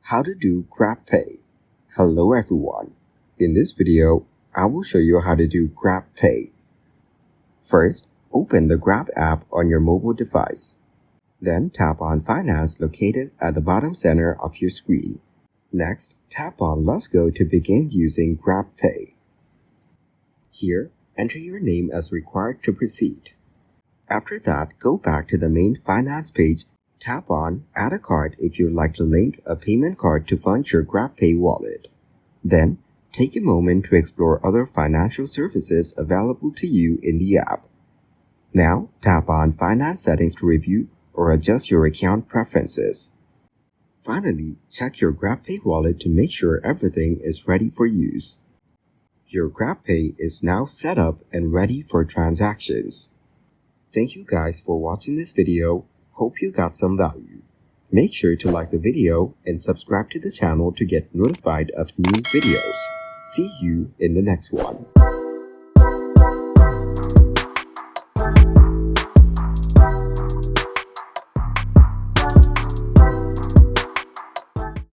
How to do grabpay. Hello everyone. In this video, I will show you how to do grabpay. First, open the Grab app on your mobile device. Then tap on Finance located at the bottom center of your screen. Next, tap on Let's Go to begin using grabpay. Here, enter your name as required to proceed. After that, go back to the main Finance page. Tap on Add a card if you'd like to link a payment card to fund your grabpay wallet. Then, take a moment to explore other financial services available to you in the app. Now, tap on Finance settings to review or adjust your account preferences. Finally, check your grabpay wallet to make sure everything is ready for use. Your grabpay is now set up and ready for transactions. Thank you guys for watching this video. Hope you got some value. Make sure to like the video and subscribe to the channel to get notified of new videos. See you in the next one.